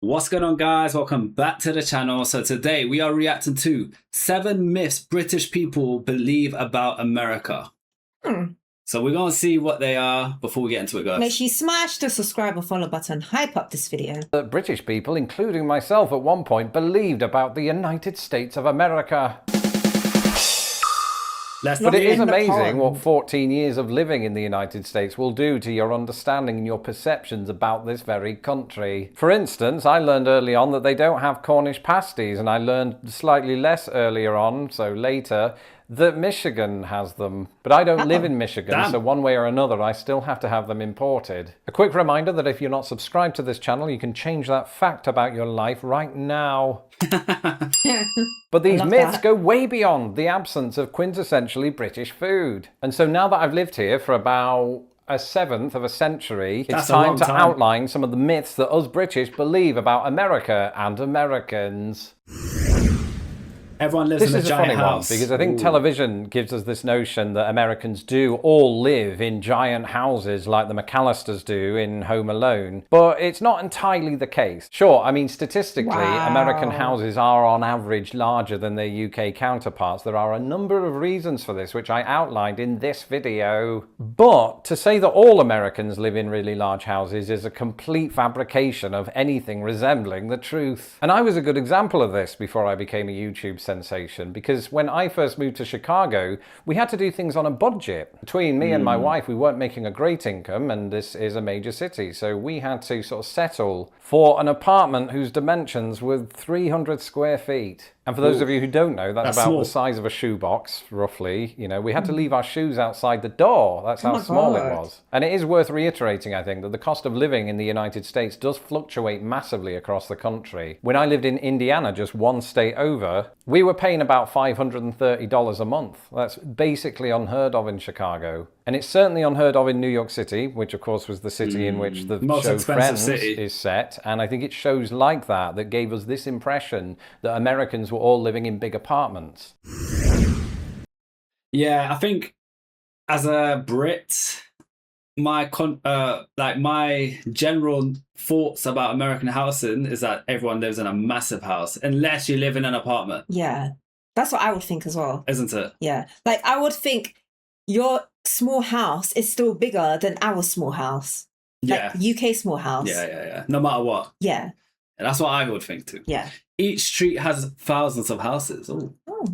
What's going on, guys? Welcome back to the channel. So today we are reacting to 7 myths British people believe about America. So we're going to see what they are before we get into it, guys. Make sure you smash the subscribe and follow button. Hype up this video. That British people, including myself at one point, believed about the United States of America. But it is amazing what 14 years of living in the United States will do to your understanding and your perceptions about this very country. For instance, I learned early on that they don't have Cornish pasties, and I learned slightly less earlier on, so later, that Michigan has them. But I don't live in Michigan, so one way or another I still have to have them imported. A quick reminder that if you're not subscribed to this channel, you can change that fact about your life right now. But these myths go way beyond the absence of quintessentially British food. And so now that I've lived here for about a seventh of a century, it's time to outline some of the myths that us British believe about America and Americans. Everyone lives in a giant house. This is a funny one because I think television gives us this notion that Americans do all live in giant houses like the McAllisters do in Home Alone, but it's not entirely the case. Sure, I mean, statistically, American houses are on average larger than their UK counterparts. There are a number of reasons for this, which I outlined in this video. But to say that all Americans live in really large houses is a complete fabrication of anything resembling the truth. And I was a good example of this before I became a YouTube sensation, because when I first moved to Chicago, we had to do things on a budget. Between me and my wife, we weren't making a great income, and this is a major city, so we had to sort of settle for an apartment whose dimensions were 300 square feet. And for those of you who don't know, that's about the size of a shoebox, roughly. You know, we had to leave our shoes outside the door. That's how small it was. And it is worth reiterating, I think, that the cost of living in the United States does fluctuate massively across the country. When I lived in Indiana, just one state over, we were paying about $530 a month. That's basically unheard of in Chicago. And it's certainly unheard of in New York City, which of course was the city in which the show Friends is set. And I think it's shows like that that gave us this impression that Americans were all living in big apartments. Yeah, I think as a Brit, my general thoughts about American housing is that everyone lives in a massive house, unless you live in an apartment. Yeah, that's what I would think as well. Isn't it? Yeah, like I would think your small house is still bigger than our small house. Yeah. Like UK small house. Yeah. No matter what. Yeah. And that's what I would think too. Yeah. Each street has thousands of houses. Ooh. Oh.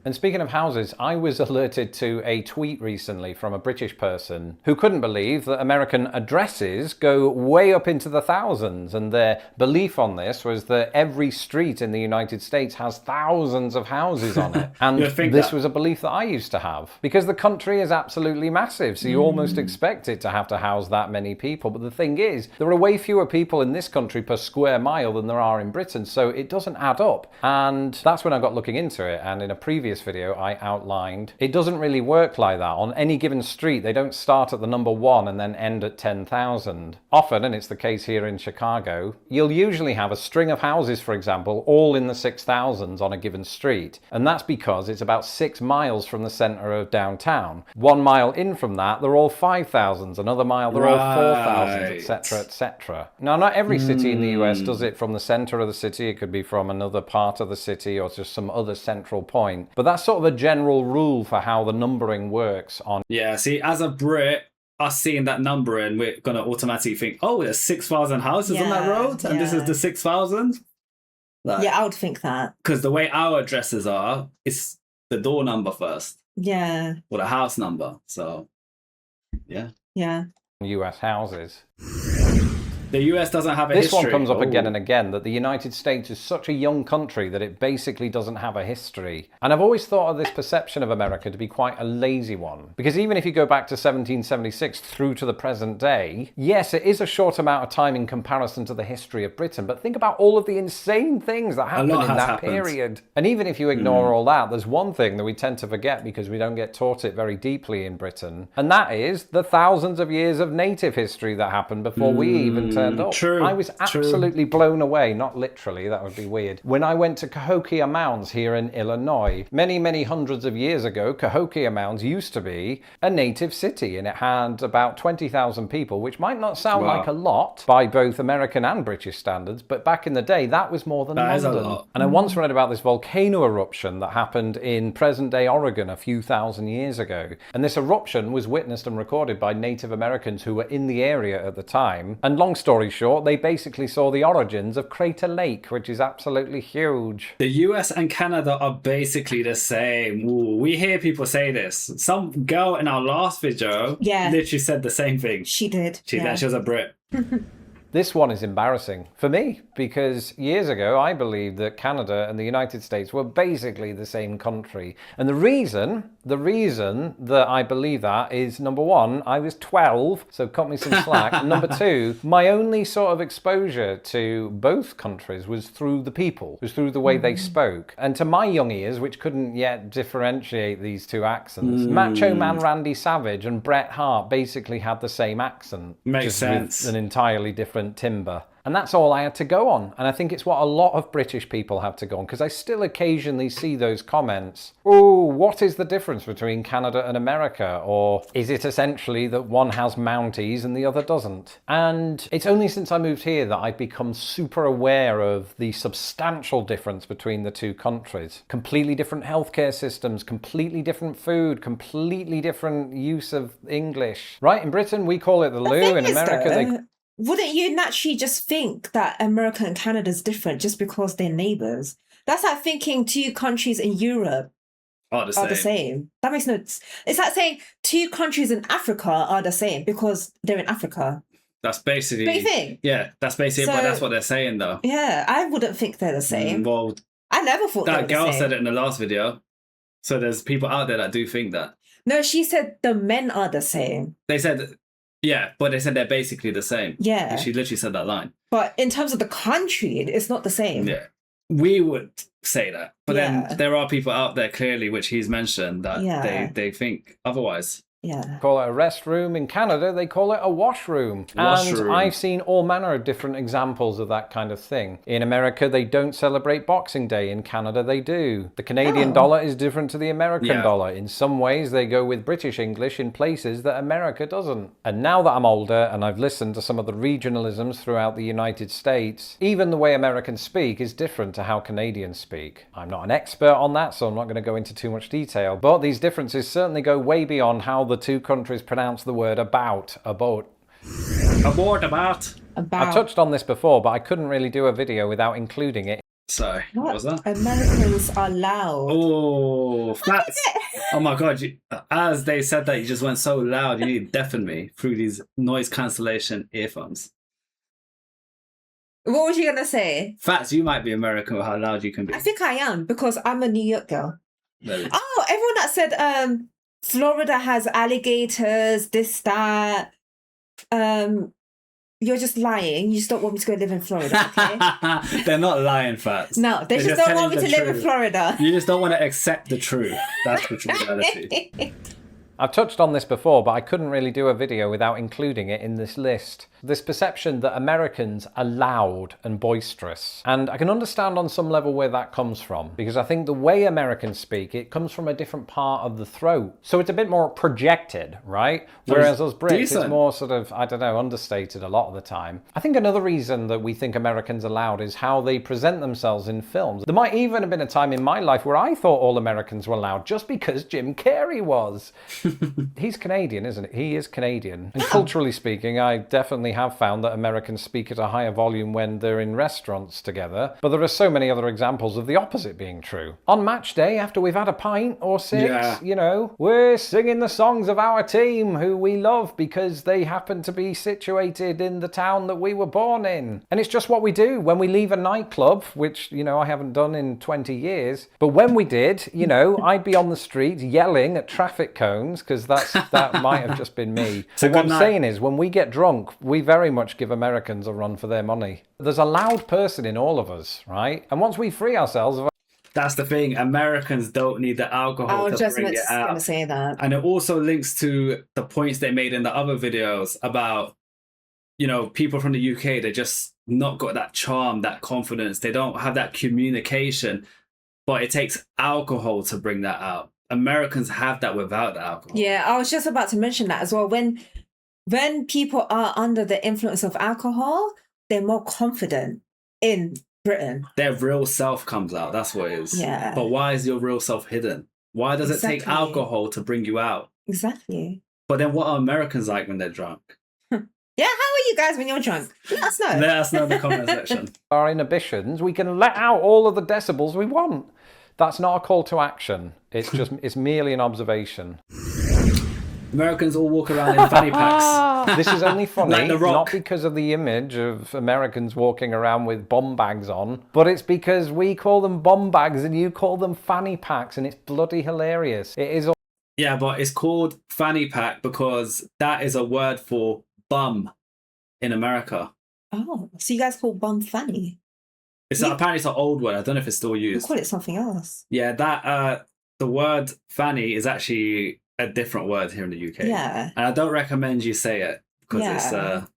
And speaking of houses, I was alerted to a tweet recently from a British person who couldn't believe that American addresses go way up into the thousands, and their belief on this was that every street in the United States has thousands of houses on it. And this was a belief that I used to have, because the country is absolutely massive, so you almost expect it to house that many people. But the thing is, there are way fewer people in this country per square mile than there are in Britain, so it doesn't add up. And that's when I got looking into it, and in a previous video I outlined it doesn't really work like that. On any given street, they don't start at the number 1 and then end at 10,000. Often, and it's the case here in Chicago, you'll usually have a string of houses, for example, all in the 6,000s on a given street, and that's because it's about 6 miles from the center of downtown. 1 mile in from that, they're all 5,000s. Another mile, they're all 4,000s, etc., etc. Now, not every city in the US does it from the center of the city. It could be from another part of the city or just some other central point, but that's sort of a general rule for how the numbering works on. Yeah, see, as a Brit, us seeing that number and we're gonna automatically think, oh, there's 6,000 houses on that road, and this is the 6,000. Like, yeah, I would think that, because the way our addresses are, it's the door number first. Yeah. Or the house number. So, yeah. Yeah. US houses. The US doesn't have a history. This history. one comes up again and again, that the United States is such a young country that it basically doesn't have a history. And I've always thought of this perception of America to be quite a lazy one. Because even if you go back to 1776 through to the present day, yes, it is a short amount of time in comparison to the history of Britain, but think about all of the insane things that happened in that period. And even if you ignore all that, there's one thing that we tend to forget because we don't get taught it very deeply in Britain, and that is the thousands of years of native history that happened before we even turned up. True. I was absolutely blown away, not literally, that would be weird. When I went to Cahokia Mounds here in Illinois, many, many hundreds of years ago, Cahokia Mounds used to be a native city, and it had about 20,000 people, which might not sound like a lot by both American and British standards, but back in the day, that was more than That is a London. lot. And I once read about this volcano eruption that happened in present-day Oregon a few thousand years ago. And this eruption was witnessed and recorded by Native Americans who were in the area at the time. And long story short, they basically saw the origins of Crater Lake, which is absolutely huge. The US and Canada are basically the same. Ooh, we hear people say this. Some girl in our last video literally said the same thing. She did. She was a Brit. This one is embarrassing for me because years ago I believed that Canada and the United States were basically the same country. And the reason that I believe that is, number one, I was 12, so cut me some slack. And number two, my only sort of exposure to both countries was through the people, was through the way they spoke. And to my young ears, which couldn't yet differentiate these two accents, Macho Man Randy Savage and Bret Hart basically had the same accent. Makes sense. With an entirely different timbre. And that's all I had to go on. And I think it's what a lot of British people have to go on, because I still occasionally see those comments. Oh, what is the difference between Canada and America? Or is it essentially that one has Mounties and the other doesn't? And it's only since I moved here that I've become super aware of the substantial difference between the two countries. Completely different healthcare systems, completely different food, completely different use of English. Right, in Britain, we call it the loo. In America, wouldn't you naturally just think that America and Canada is different just because they're neighbors? That's like thinking two countries in Europe are the same. That makes no sense. It's like saying two countries in Africa are the same because they're in Africa. That's basically... What do you think? Yeah, that's basically but that's what they're saying, though. Yeah, I wouldn't think they're the same. Well, I never thought they were the same. That girl said it in the last video. So there's people out there that do think that. No, she said the men are the same. They said... Yeah, but they said they're basically the same. Yeah. She literally said that line. But in terms of the country, it's not the same. Yeah. We would say that. But then there are people out there, clearly, which he's mentioned, that they think otherwise. Yeah. Call it a restroom. In Canada, they call it a washroom. And I've seen all manner of different examples of that kind of thing. In America, they don't celebrate Boxing Day. In Canada, they do. The Canadian dollar is different to the American dollar. In some ways, they go with British English in places that America doesn't. And now that I'm older and I've listened to some of the regionalisms throughout the United States, even the way Americans speak is different to how Canadians speak. I'm not an expert on that, so I'm not going to go into too much detail. But these differences certainly go way beyond how the two countries pronounce the word about. I've touched on this before, but I couldn't really do a video without including it. Sorry, what was that? Americans are loud. Oh, facts. Oh my God, as they said that, you just went so loud, you need to deafen me through these noise cancellation earphones. What was you going to say? Facts, you might be American with how loud you can be. I think I am, because I'm a New York girl. Oh, everyone that said Florida has alligators, this, that. You're just lying. You just don't want me to go live in Florida, okay? They're not lying, Fats. No, they just don't want me to live in Florida. You just don't want to accept the truth. That's the true reality. I've touched on this before, but I couldn't really do a video without including it in this list. This perception that Americans are loud and boisterous. And I can understand on some level where that comes from, because I think the way Americans speak, it comes from a different part of the throat. So it's a bit more projected, right? Whereas us Brits, it's more sort of, I don't know, understated a lot of the time. I think another reason that we think Americans are loud is how they present themselves in films. There might even have been a time in my life where I thought all Americans were loud just because Jim Carrey was. He's Canadian, isn't he? He is Canadian. And culturally speaking, I definitely have found that Americans speak at a higher volume when they're in restaurants together. But there are so many other examples of the opposite being true. On match day, after we've had a pint or six, you know, we're singing the songs of our team who we love because they happen to be situated in the town that we were born in. And it's just what we do when we leave a nightclub, which, you know, I haven't done in 20 years. But when we did, you know, I'd be on the street yelling at traffic cones because that might have just been me. So what I'm saying is, when we get drunk, we very much give Americans a run for their money. There's a loud person in all of us, right? And once we free ourselves of... That's the thing. Americans don't need the alcohol to bring it out. I was just going to say that. And it also links to the points they made in the other videos about you know, people from the UK, they just not got that charm, that confidence. They don't have that communication, but it takes alcohol to bring that out. Americans have that without the alcohol. Yeah, I was just about to mention that as well. When people are under the influence of alcohol, they're more confident in Britain. Their real self comes out. That's what it is. Yeah. But why is your real self hidden? Why does it take alcohol to bring you out? Exactly. But then what are Americans like when they're drunk? Yeah, how are you guys when you're drunk? Let us know. Let us know in the comment section. Our inhibitions, we can let out all of the decibels we want. That's not a call to action. It's just, it's merely an observation. Americans all walk around in fanny packs. This is only funny, like The Rock. not because of the image of Americans walking around with bomb bags on, but it's because we call them bomb bags and you call them fanny packs, and it's bloody hilarious. It is. Yeah, but it's called fanny pack because that is a word for bum in America. Oh, so you guys call bum fanny? Apparently it's an old word. I don't know if it's still We used. call it something else. Yeah, that the word fanny is actually a different word here in the UK. Yeah. And I don't recommend you say it because it's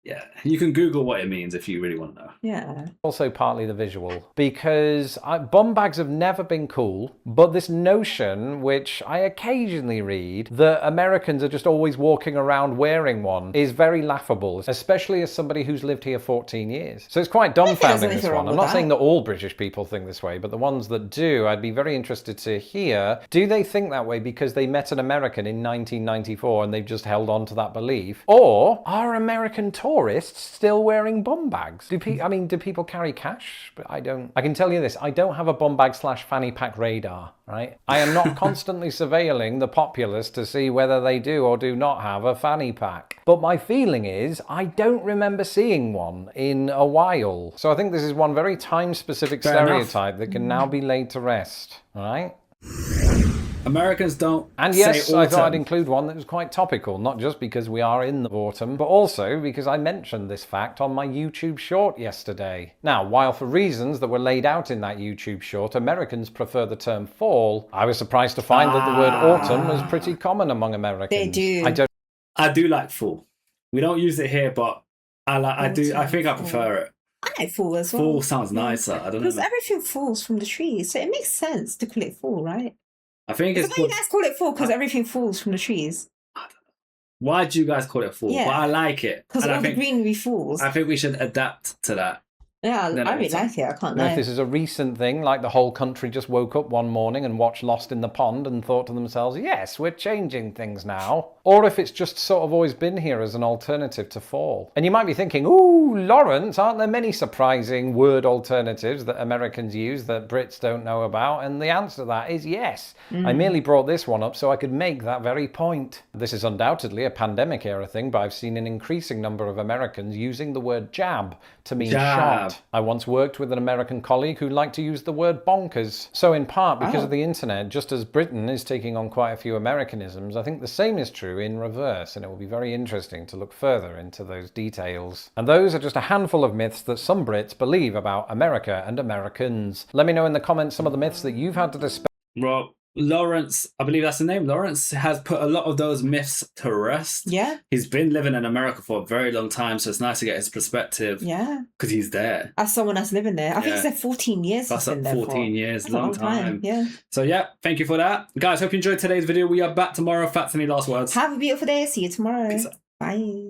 yeah, you can Google what it means if you really want to know. Yeah. Also partly the visual, because bomb bags have never been cool, but this notion, which I occasionally read, that Americans are just always walking around wearing one is very laughable, especially as somebody who's lived here 14 years. So it's quite dumbfounding, this one. I'm not saying that all British people think this way, but the ones that do, I'd be very interested to hear, do they think that way because they met an American in 1994 and they've just held on to that belief? Or are American tourists still wearing bomb bags? Do people carry cash? But I don't. I can tell you this, I don't have a bomb bag / fanny pack radar, right? I am not constantly surveilling the populace to see whether they do or do not have a fanny pack. But my feeling is I don't remember seeing one in a while. So I think this is one very time-specific stereotype that can now be laid to rest, all right? Americans don't And yes, say autumn. I thought I'd include one that was quite topical, not just because we are in the autumn, but also because I mentioned this fact on my YouTube short yesterday. Now, while for reasons that were laid out in that YouTube short, Americans prefer the term fall, I was surprised to find that the word autumn was pretty common among Americans. They do. I do like fall. We don't use it here, but I think I prefer it. I like fall as well. Fall sounds nicer. I don't know. Because everything falls from the trees, so it makes sense to call it fall, right? I think it's you guys call it fall because everything falls from the trees. I don't know. Why do you guys call it fall? Yeah. But I like it. Because all the greenery falls. I think we should adapt to that. Yeah, I really like it. I can't know lie. if this is a recent thing, like the whole country just woke up one morning and watched Lost in the Pond and thought to themselves, yes, we're changing things now. Or if it's just sort of always been here as an alternative to fall. And you might be thinking, ooh, Lawrence, aren't there many surprising word alternatives that Americans use that Brits don't know about? And the answer to that is yes. I merely brought this one up so I could make that very point. This is undoubtedly a pandemic era thing, but I've seen an increasing number of Americans using the word jab to mean shot. I once worked with an American colleague who liked to use the word bonkers. So in part because of the internet, just as Britain is taking on quite a few Americanisms, I think the same is true in reverse, and it will be very interesting to look further into those details. And those are just a handful of myths that some Brits believe about America and Americans. Let me know in the comments some of the myths that you've had to dispel. Well, Lawrence, I believe that's the name, Lawrence has put a lot of those myths to rest. Yeah. He's been living in America for a very long time, so it's nice to get his perspective. Yeah. Because he's there. As someone that's living there. I think he said 14 years. That's like 14 years, that's long time. Yeah. So yeah, thank you for that. Guys, hope you enjoyed today's video. We are back tomorrow. Fats, any last words? Have a beautiful day. See you tomorrow. Peace out. Bye.